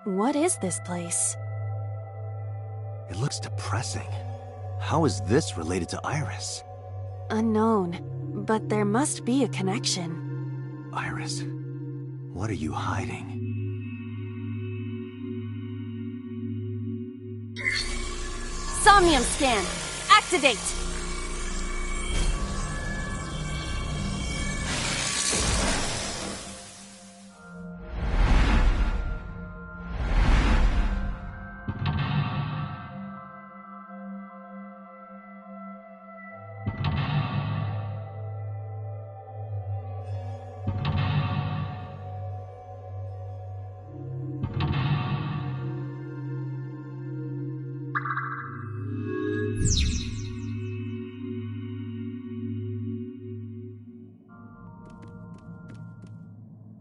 What is this place? It looks depressing. How is this related to Iris? Unknown, but there must be a connection. Iris, what are you hiding? Somnium scan! Activate!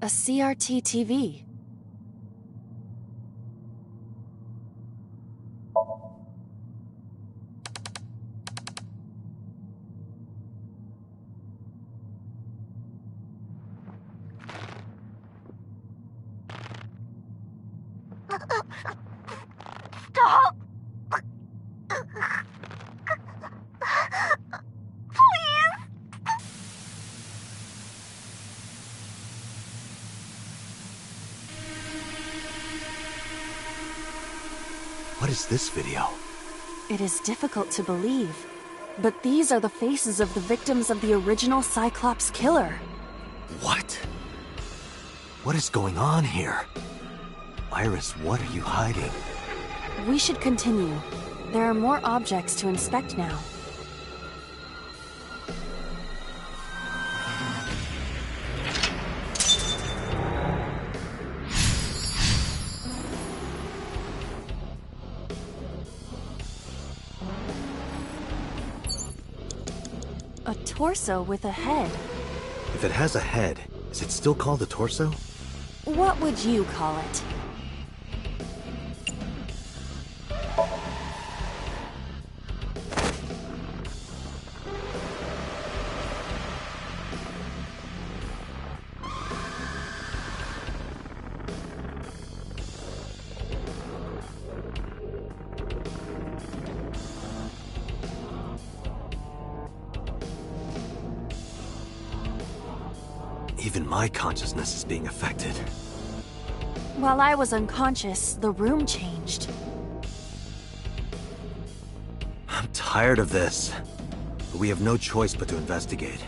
A CRT TV. Stop! What is this video? It is difficult to believe, but these are the faces of the victims of the original Cyclops killer. What? What is going on here? Iris, what are you hiding? We should continue. There are more objects to inspect now. A torso with a head. If it has a head, is it still called a torso? What would you call it? Even my consciousness is being affected. While I was unconscious, the room changed. I'm tired of this. But we have no choice but to investigate.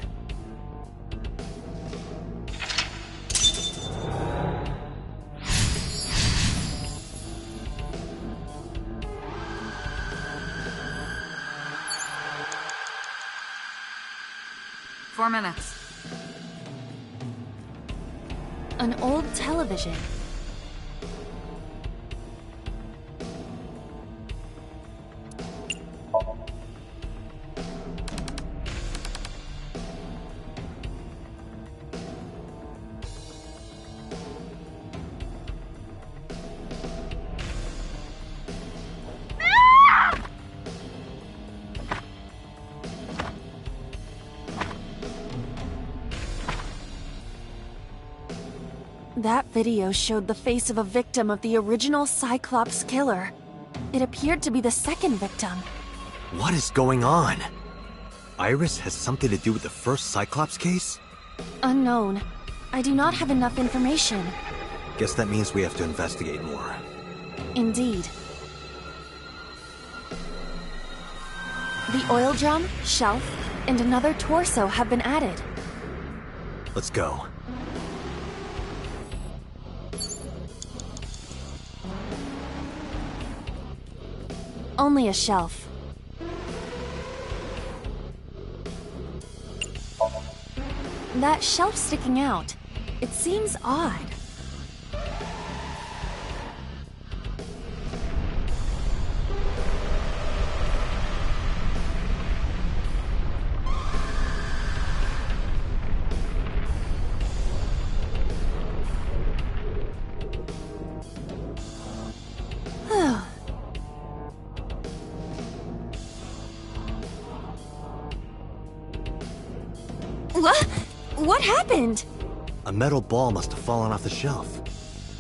Four minutes. An old television. That video showed the face of a victim of the original Cyclops killer. It appeared to be the second victim. What is going on? Iris has something to do with the first Cyclops case? Unknown. I do not have enough information. Guess that means we have to investigate more. Indeed. The oil drum, shelf, and another torso have been added. Let's go. Only a shelf. That shelf sticking out. It seems odd. What happened? A metal ball must have fallen off the shelf.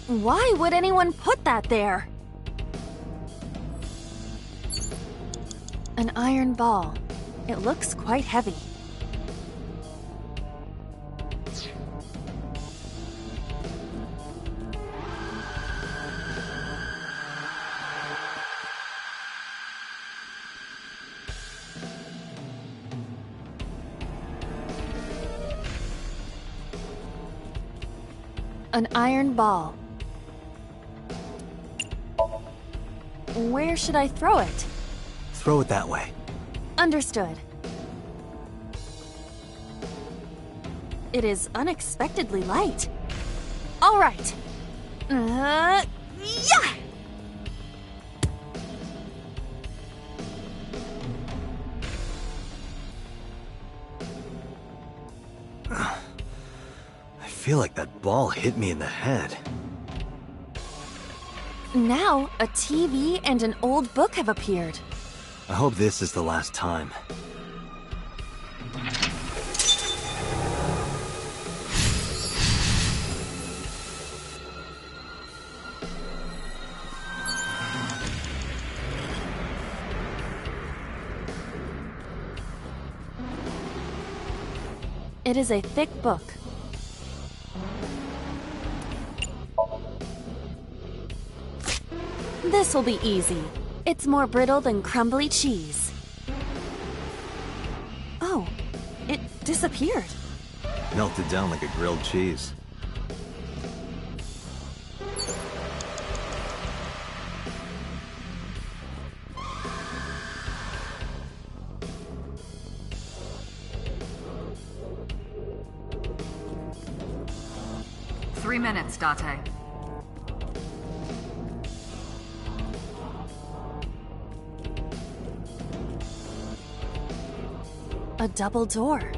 Why would anyone put that there? An iron ball. It looks quite heavy. An iron ball. Where should I throw it? Throw it that way. Understood. It is unexpectedly light. All right. Yeah! I feel like that ball hit me in the head. Now, a TV and an old book have appeared. I hope this is the last time. It is a thick book. This will be easy. It's more brittle than crumbly cheese. Oh, it disappeared. Melted down like a grilled cheese. Three minutes, Date. A double door.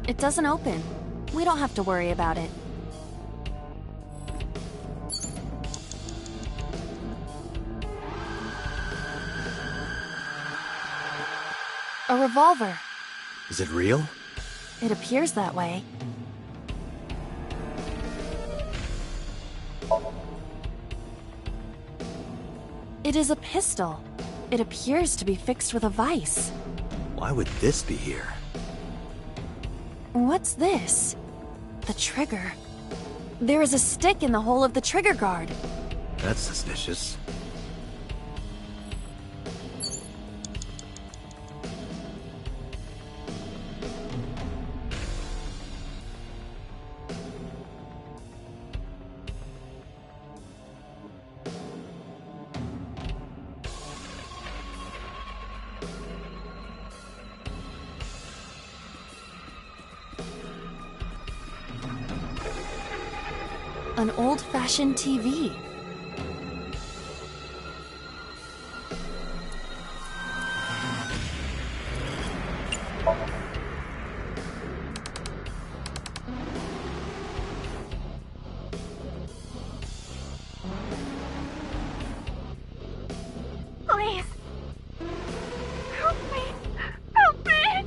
It doesn't open. We don't have to worry about it. A revolver. Is it real? It appears that way. It is a pistol. It appears to be fixed with a vise. Why would this be here? What's this? The trigger. There is a stick in the hole of the trigger guard. That's suspicious. An old-fashioned TV. Please. Help me. Help me.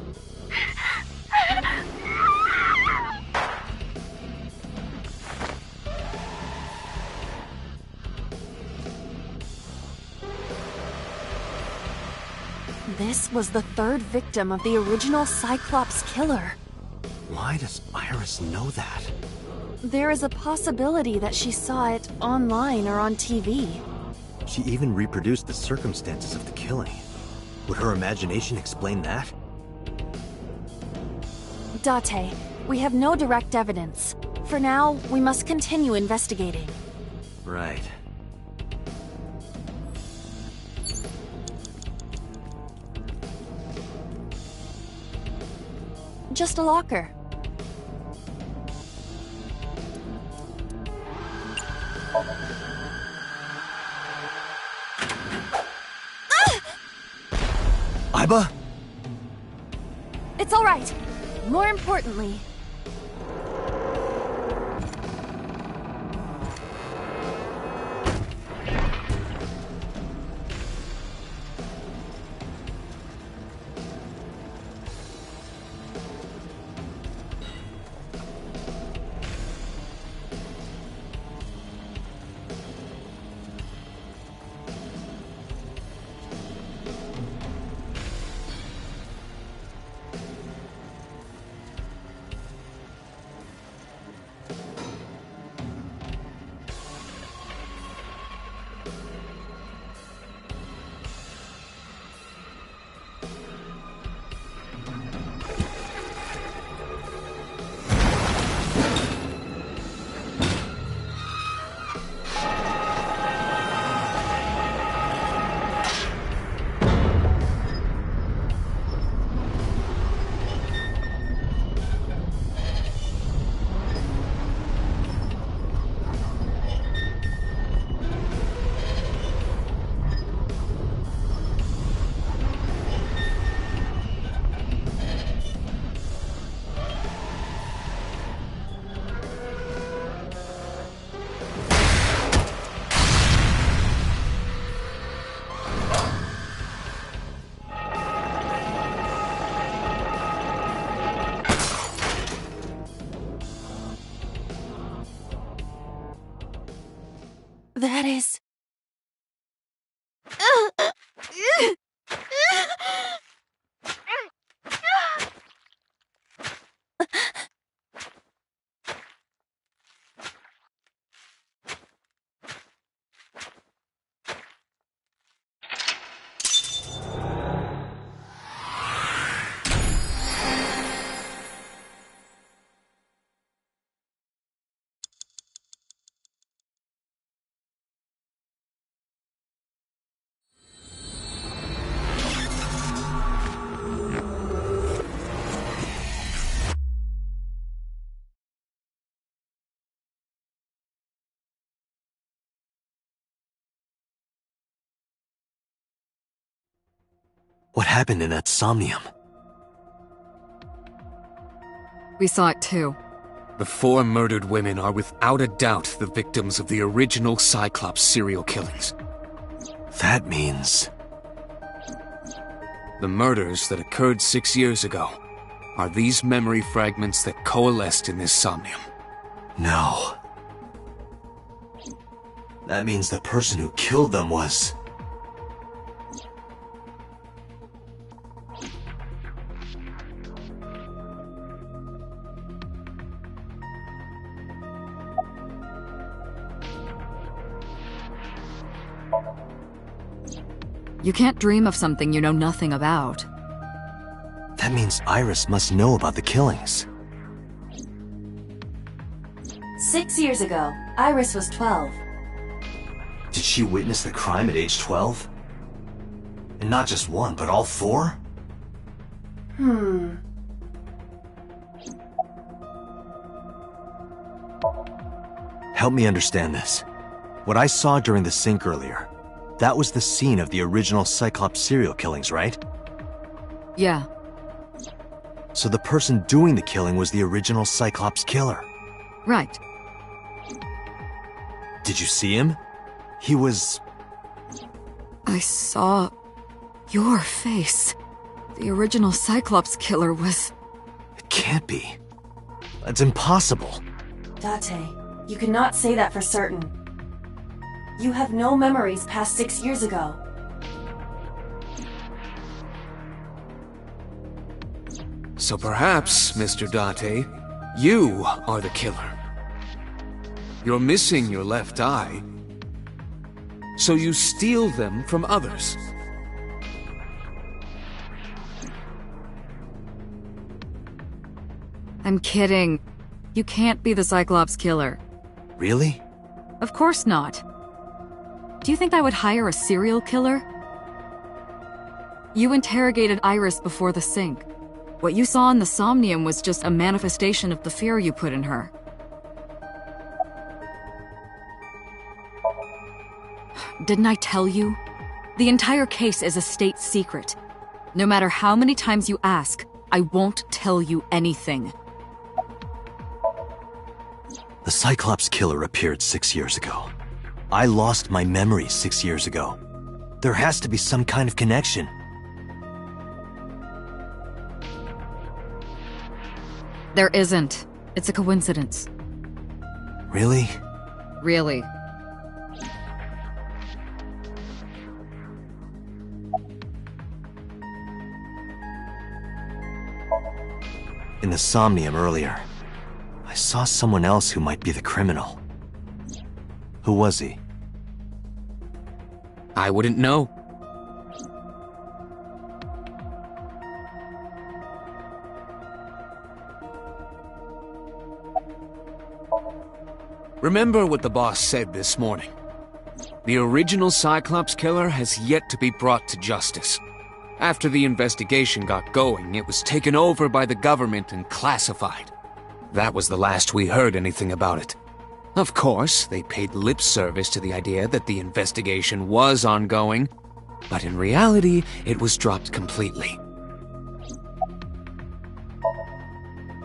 This was the third victim of the original Cyclops killer. Why does Iris know that? There is a possibility that she saw it online or on TV. She even reproduced the circumstances of the killing. Would her imagination explain that? Date, we have no direct evidence. For now, we must continue investigating. Right. Just a locker. Iba? It's all right. More importantly, That is... What happened in that Somnium? We saw it too. The 4 murdered women are without a doubt the victims of the original Cyclops serial killings. That means... The murders that occurred 6 years ago are these memory fragments that coalesced in this Somnium. No. That means the person who killed them was... You can't dream of something you know nothing about. That means Iris must know about the killings. 6 years ago, Iris was 12. Did she witness the crime at age 12? And not just one, but all 4? Help me understand this. What I saw during the sink earlier, that was the scene of the original Cyclops serial killings, right? Yeah. So the person doing the killing was the original Cyclops killer. Right. Did you see him? He was... I saw... your face. The original Cyclops killer was... It can't be. That's impossible. Date, you cannot say that for certain. You have no memories past 6 years ago. So perhaps, Mr. Date, you are the killer. You're missing your left eye, so you steal them from others. I'm kidding. You can't be the Cyclops killer. Really? Of course not. Do you think I would hire a serial killer? You interrogated Iris before the sink. What you saw in the Somnium was just a manifestation of the fear you put in her. Didn't I tell you? The entire case is a state secret. No matter how many times you ask, I won't tell you anything. The Cyclops killer appeared 6 years ago. I lost my memory 6 years ago. There has to be some kind of connection. There isn't. It's a coincidence. Really? Really. In the Somnium earlier, I saw someone else who might be the criminal. Who was he? I wouldn't know. Remember what the boss said this morning. The original Cyclops killer has yet to be brought to justice. After the investigation got going, it was taken over by the government and classified. That was the last we heard anything about it. Of course, they paid lip service to the idea that the investigation was ongoing, but in reality, it was dropped completely.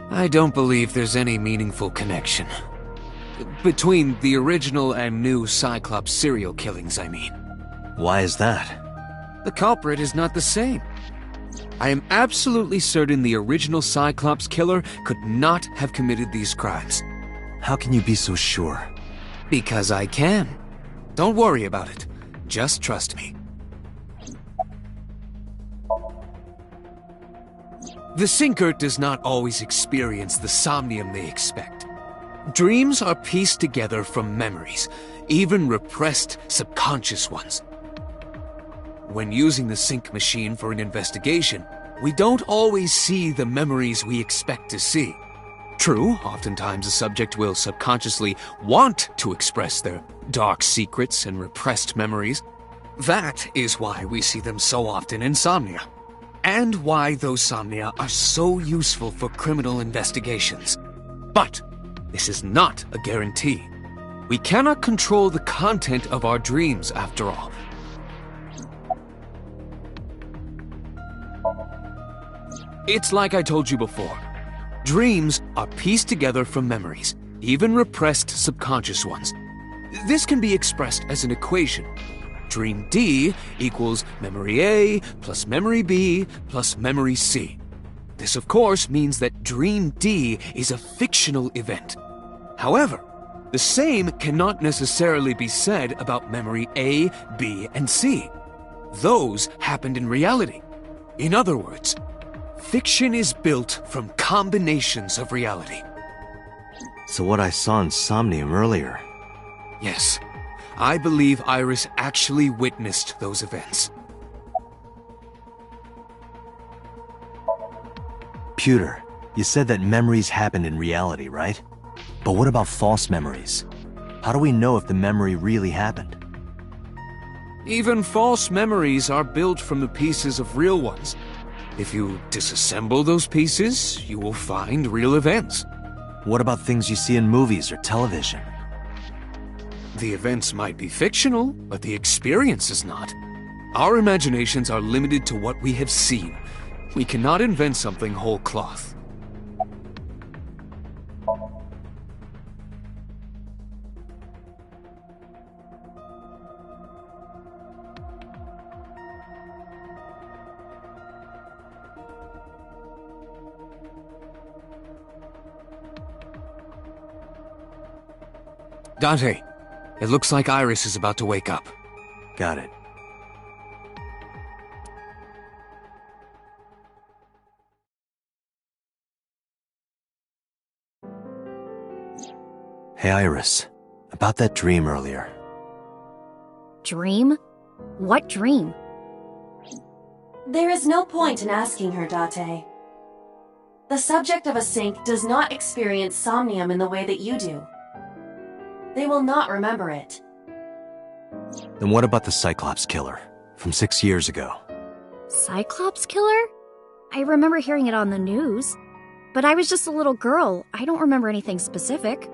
I don't believe there's any meaningful connection. Between the original and new Cyclops serial killings, I mean. Why is that? The culprit is not the same. I am absolutely certain the original Cyclops killer could not have committed these crimes. How can you be so sure? Because I can. Don't worry about it. Just trust me. The Sinker does not always experience the somnium they expect. Dreams are pieced together from memories, even repressed subconscious ones. When using the sync machine for an investigation, we don't always see the memories we expect to see. True, oftentimes a subject will subconsciously want to express their dark secrets and repressed memories. That is why we see them so often in Somnia, and why those Somnia are so useful for criminal investigations. But this is not a guarantee. We cannot control the content of our dreams, after all. It's like I told you before. Dreams are pieced together from memories, even repressed subconscious ones. This can be expressed as an equation. Dream D equals memory A plus memory B plus memory C. This, of course, means that Dream D is a fictional event. However, the same cannot necessarily be said about memory A, B, and C. Those happened in reality. In other words, fiction is built from combinations of reality. So what I saw in Somnium earlier... Yes, I believe Iris actually witnessed those events. Pewter, you said that memories happen in reality, right? But what about false memories? How do we know if the memory really happened? Even false memories are built from the pieces of real ones. If you disassemble those pieces, you will find real events. What about things you see in movies or television? The events might be fictional, but the experience is not. Our imaginations are limited to what we have seen. We cannot invent something whole cloth. Dante, it looks like Iris is about to wake up. Got it. Hey, Iris. About that dream earlier. Dream? What dream? There is no point in asking her, Date. The subject of a sync does not experience somnium in the way that you do. They will not remember it. Then what about the Cyclops killer from 6 years ago? Cyclops killer? I remember hearing it on the news. But I was just a little girl. I don't remember anything specific.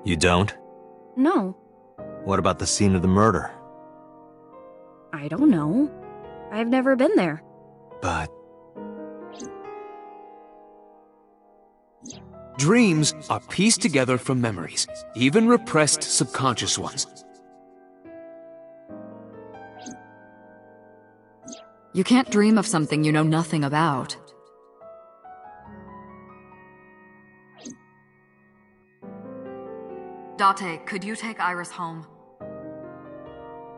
You don't? No. What about the scene of the murder? I don't know. I've never been there. But... Dreams are pieced together from memories, even repressed subconscious ones. You can't dream of something you know nothing about. Date, could you take Iris home?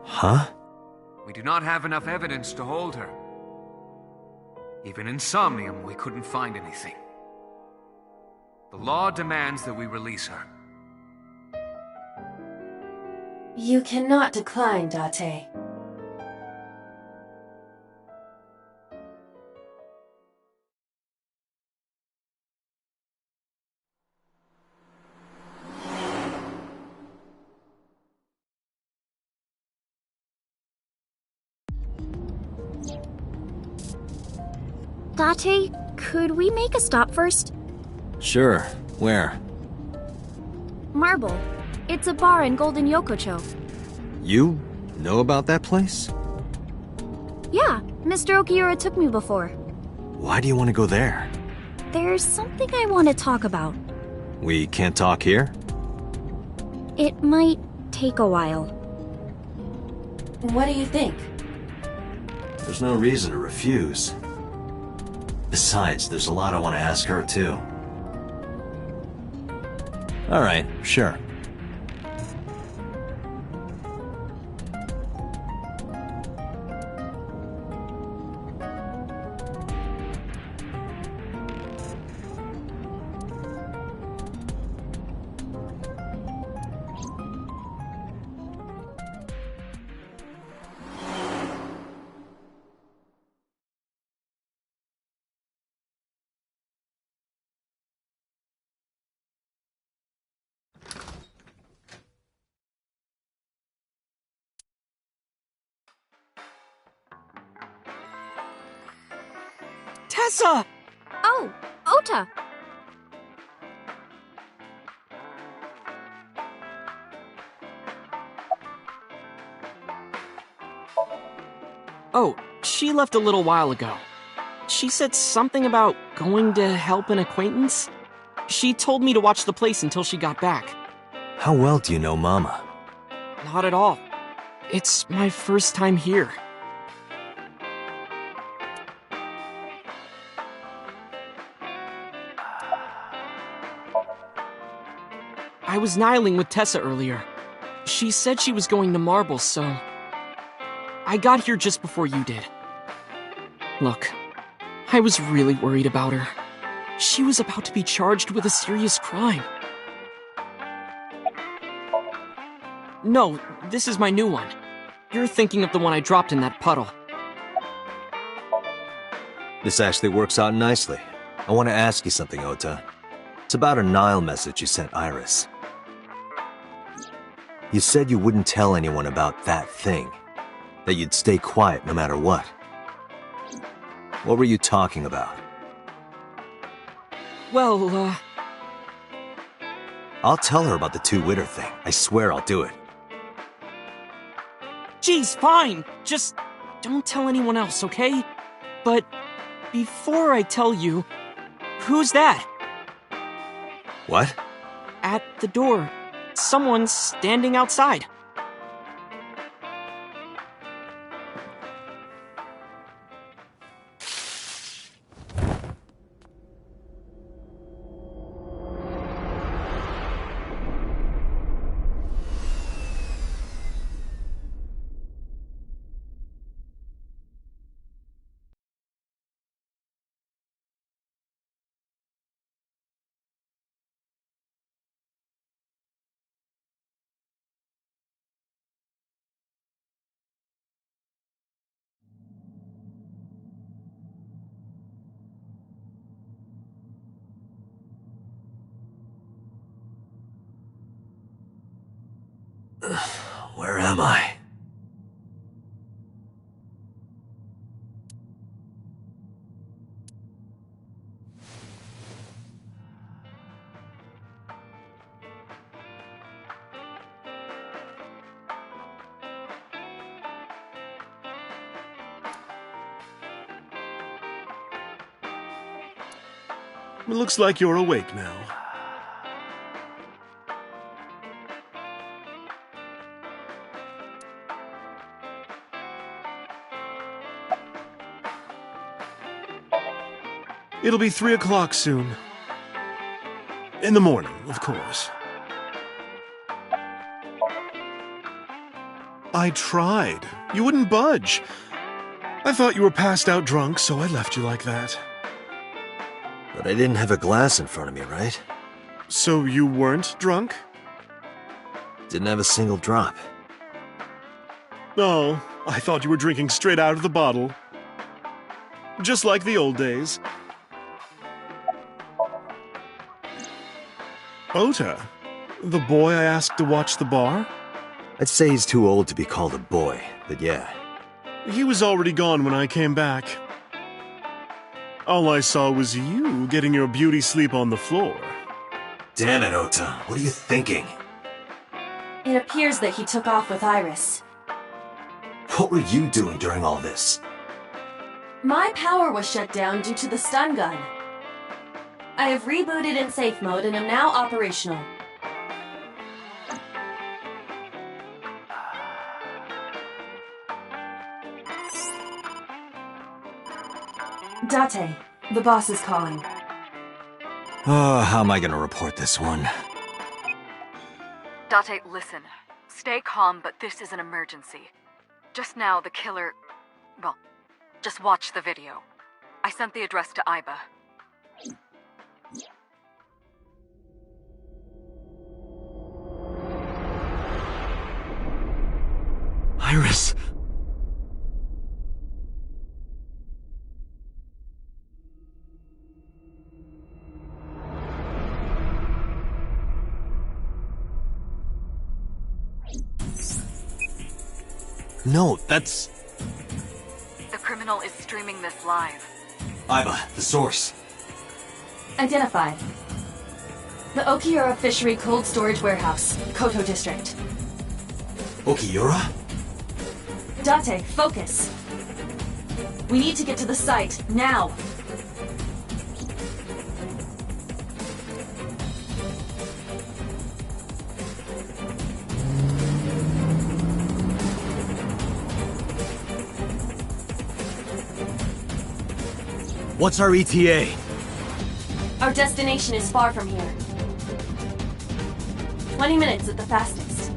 Huh? We do not have enough evidence to hold her. Even in Somnium, we couldn't find anything. The law demands that we release her. You cannot decline, Date. Date, could we make a stop first? Sure. Where? Marble. It's a bar in Golden Yokocho. You know about that place? Yeah, Mr. Okiura took me before. Why do you want to go there? There's something I want to talk about. We can't talk here? It might take a while. What do you think? There's no reason to refuse. Besides, there's a lot I want to ask her, too. All right, sure. Tessa! Oh, Ota! Oh, she left a little while ago. She said something about going to help an acquaintance. She told me to watch the place until she got back. How well do you know Mama? Not at all. It's my first time here. I was nihiling with Tessa earlier. She said she was going to Marbles, so I got here just before you did. Look, I was really worried about her. She was about to be charged with a serious crime. No, this is my new one. You're thinking of the one I dropped in that puddle. This actually works out nicely. I want to ask you something, Ota. It's about a Nile message you sent Iris. You said you wouldn't tell anyone about that thing. That you'd stay quiet no matter what. What were you talking about? Well, I'll tell her about the two-witter thing. I swear I'll do it. Geez, fine. Just don't tell anyone else, okay? But before I tell you, who's that? What? At the door. Someone's standing outside. Where am I? It looks like you're awake now. It'll be 3 o'clock soon. In the morning, of course. I tried. You wouldn't budge. I thought you were passed out drunk, so I left you like that. But I didn't have a glass in front of me, right? So you weren't drunk? Didn't have a single drop. Oh, I thought you were drinking straight out of the bottle. Just like the old days. Ota, the boy I asked to watch the bar? I'd say he's too old to be called a boy, but yeah. He was already gone when I came back. All I saw was you getting your beauty sleep on the floor. Damn it, Ota. What are you thinking? It appears that he took off with Iris. What were you doing during all this? My power was shut down due to the stun gun. I have rebooted in safe mode and am now operational. Date, the boss is calling. Oh, how am I gonna report this one? Date, listen. Stay calm, but this is an emergency. Just now, the killer... Well, just watch the video. I sent the address to Iba. Iris! No, that's... The criminal is streaming this live. Iva, the source. Identified. The Okiura Fishery Cold Storage Warehouse, Koto District. Okiura? Date, focus. We need to get to the site, now! What's our ETA? Our destination is far from here. 20 minutes at the fastest.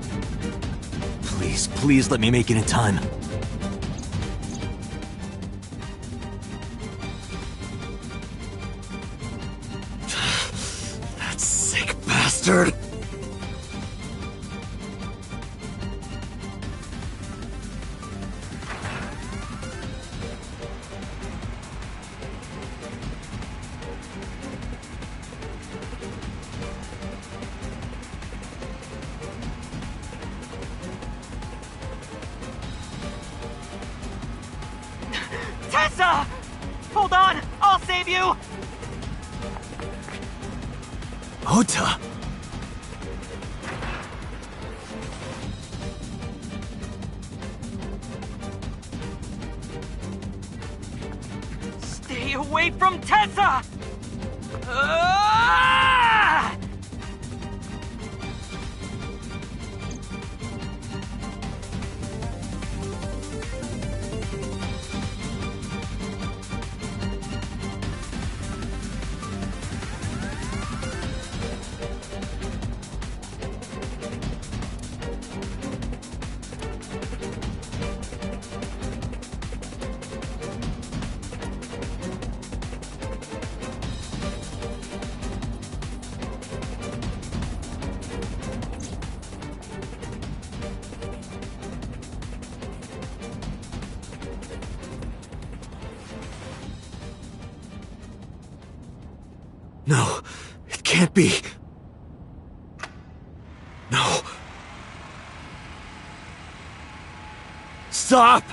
Please, please let me make it in time. That sick bastard! Tessa! Hold on! I'll save you! Ota! Stay away from Tessa! Ah! No, it can't be. No. Stop!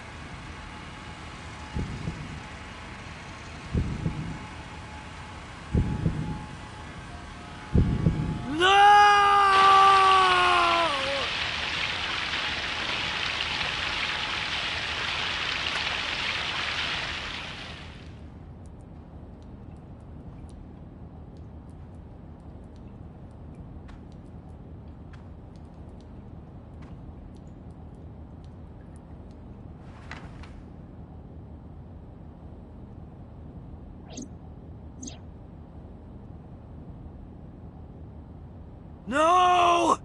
No!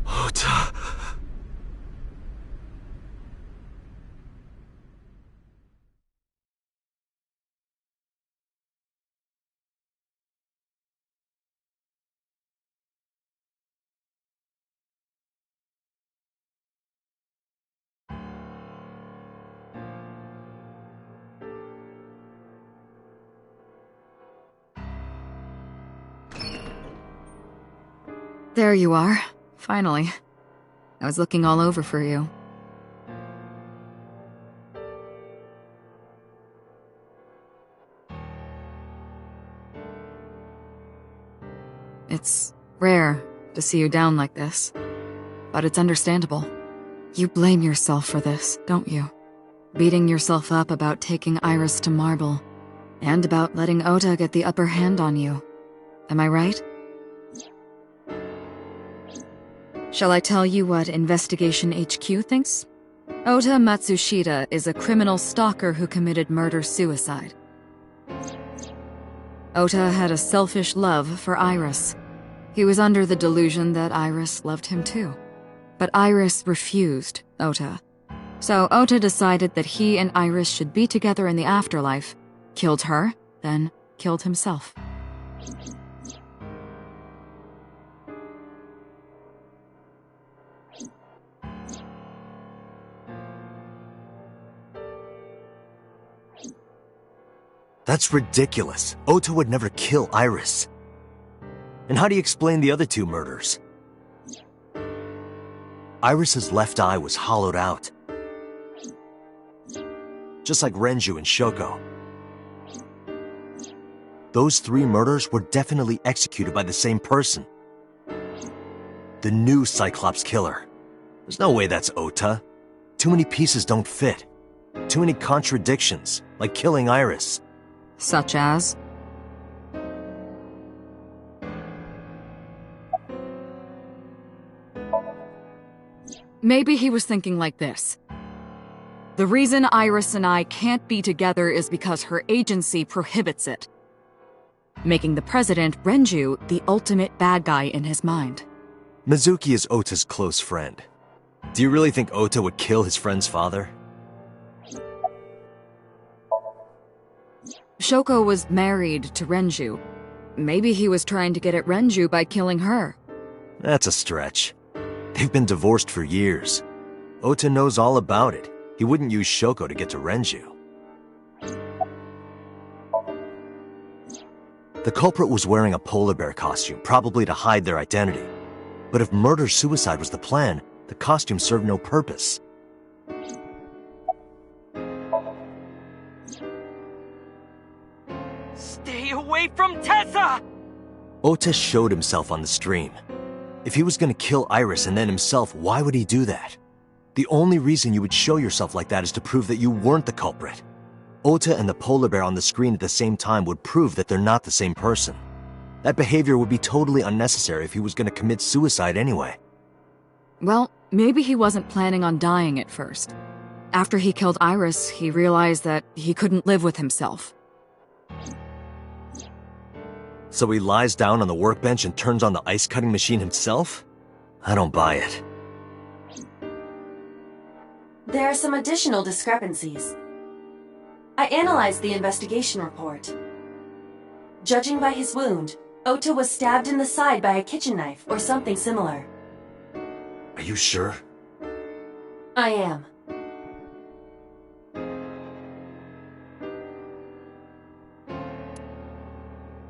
Ota. There you are. Finally. I was looking all over for you. It's rare to see you down like this, but it's understandable. You blame yourself for this, don't you? Beating yourself up about taking Iris to Marble, and about letting Ota get the upper hand on you. Am I right? Shall I tell you what Investigation HQ thinks? Ota Matsushita is a criminal stalker who committed murder-suicide. Ota had a selfish love for Iris. He was under the delusion that Iris loved him too. But Iris refused Ota. So Ota decided that he and Iris should be together in the afterlife, killed her, then killed himself. That's ridiculous. Ota would never kill Iris. And how do you explain the other two murders? Iris's left eye was hollowed out. Just like Renju and Shoko. Those 3 murders were definitely executed by the same person. The new Cyclops killer. There's no way that's Ota. Too many pieces don't fit. Too many contradictions, like killing Iris. Such as? Maybe he was thinking like this. The reason Iris and I can't be together is because her agency prohibits it. Making the president, Renju, the ultimate bad guy in his mind. Mizuki is Ota's close friend. Do you really think Ota would kill his friend's father? Shoko was married to Renju. Maybe he was trying to get at Renju by killing her. That's a stretch. They've been divorced for years. Ota knows all about it. He wouldn't use Shoko to get to Renju. The culprit was wearing a polar bear costume, probably to hide their identity. But if murder-suicide was the plan, the costume served no purpose. Stay away from Tessa! Ota showed himself on the stream. If he was gonna kill Iris and then himself, why would he do that? The only reason you would show yourself like that is to prove that you weren't the culprit. Ota and the polar bear on the screen at the same time would prove that they're not the same person. That behavior would be totally unnecessary if he was gonna commit suicide anyway. Well, maybe he wasn't planning on dying at first. After he killed Iris, he realized that he couldn't live with himself. So he lies down on the workbench and turns on the ice-cutting machine himself? I don't buy it. There are some additional discrepancies. I analyzed the investigation report. Judging by his wound, Ota was stabbed in the side by a kitchen knife or something similar. Are you sure? I am.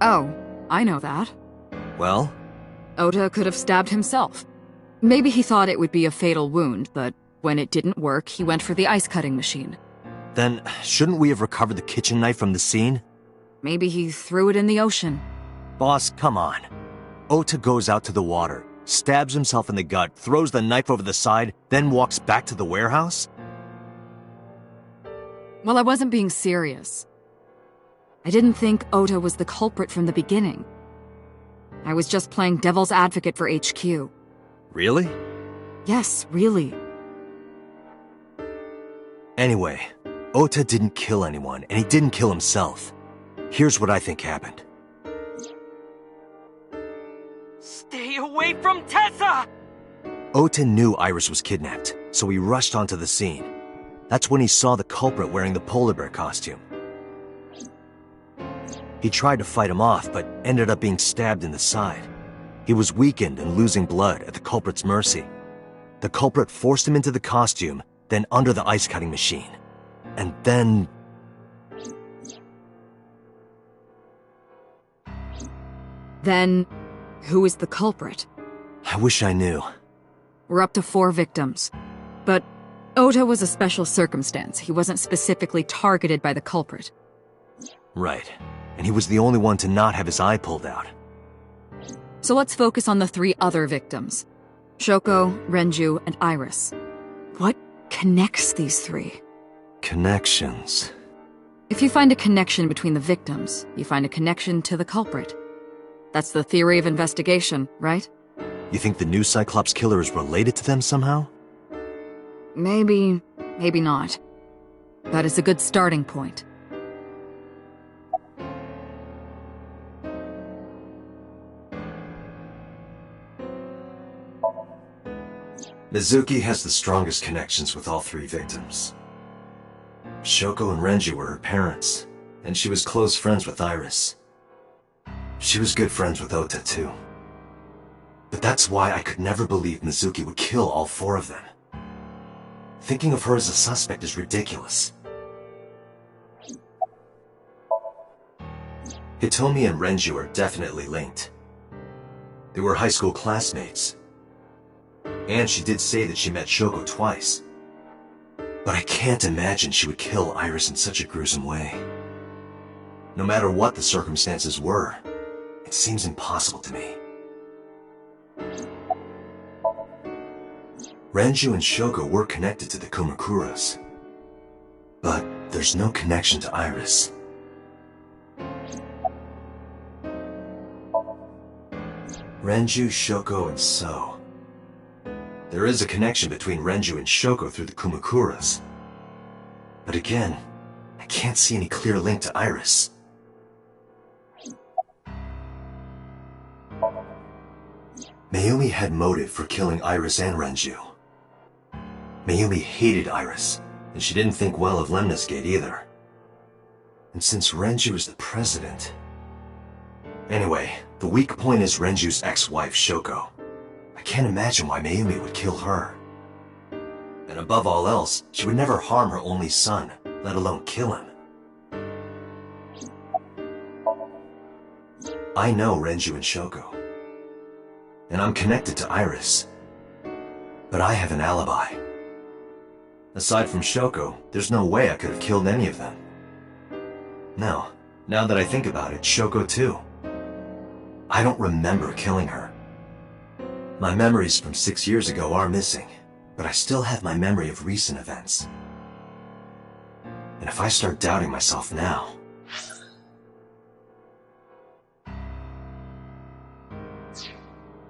Oh, I know that. Well? Ota could have stabbed himself. Maybe he thought it would be a fatal wound, but when it didn't work, he went for the ice-cutting machine. Then, shouldn't we have recovered the kitchen knife from the scene? Maybe he threw it in the ocean. Boss, come on. Ota goes out to the water, stabs himself in the gut, throws the knife over the side, then walks back to the warehouse? Well, I wasn't being serious. I didn't think Ota was the culprit from the beginning. I was just playing devil's advocate for HQ. Really? Yes, really. Anyway, Ota didn't kill anyone, and he didn't kill himself. Here's what I think happened. Stay away from Tessa! Ota knew Iris was kidnapped, so he rushed onto the scene. That's when he saw the culprit wearing the polar bear costume. He tried to fight him off, but ended up being stabbed in the side. He was weakened and losing blood at the culprit's mercy. The culprit forced him into the costume, then under the ice-cutting machine. And then... Then, who is the culprit? I wish I knew. We're up to 4 victims. But Ota was a special circumstance. He wasn't specifically targeted by the culprit. Right. And he was the only one to not have his eye pulled out. So let's focus on the 3 other victims. Shoko, Renju, and Iris. What connects these 3? Connections. If you find a connection between the victims, you find a connection to the culprit. That's the theory of investigation, right? You think the new Cyclops killer is related to them somehow? Maybe, maybe not. But it's a good starting point. Mizuki has the strongest connections with all three victims. Shoko and Renju were her parents, and she was close friends with Iris. She was good friends with Ota, too. But that's why I could never believe Mizuki would kill all four of them. Thinking of her as a suspect is ridiculous. Hitomi and Renju are definitely linked. They were high school classmates. And she did say that she met Shoko twice. But I can't imagine she would kill Iris in such a gruesome way. No matter what the circumstances were, it seems impossible to me. Renju and Shoko were connected to the Kumakuras. But there's no connection to Iris. Renju, Shoko, and So. There is a connection between Renju and Shoko through the Kumakuras. But again, I can't see any clear link to Iris. Mayumi had motive for killing Iris and Renju. Mayumi hated Iris, and she didn't think well of Lemnis Gate either. And since Renju is the president... Anyway, the weak point is Renju's ex-wife, Shoko. I can't imagine why Mayumi would kill her. And above all else, she would never harm her only son, let alone kill him. I know Renju and Shoko. And I'm connected to Iris. But I have an alibi. Aside from Shoko, there's no way I could have killed any of them. No, now that I think about it, Shoko too. I don't remember killing her. My memories from 6 years ago are missing, but I still have my memory of recent events. And if I start doubting myself now...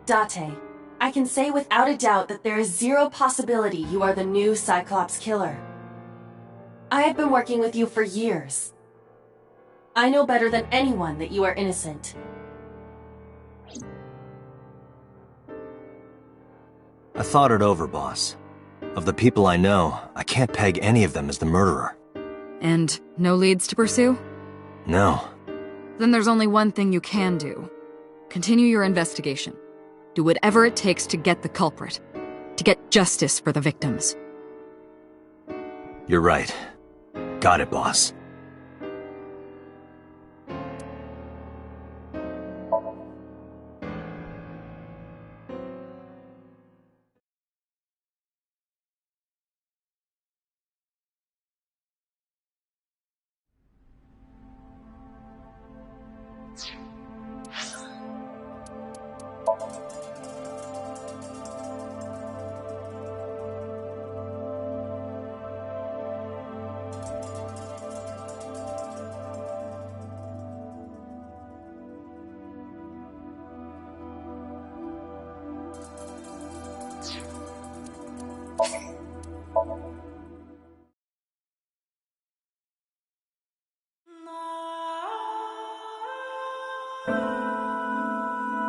Date, I can say without a doubt that there is zero possibility you are the new Cyclops killer. I have been working with you for years. I know better than anyone that you are innocent. I thought it over, boss. Of the people I know, I can't peg any of them as the murderer. And no leads to pursue? No. Then there's only one thing you can do. Continue your investigation. Do whatever it takes to get the culprit. To get justice for the victims. You're right. Got it, boss.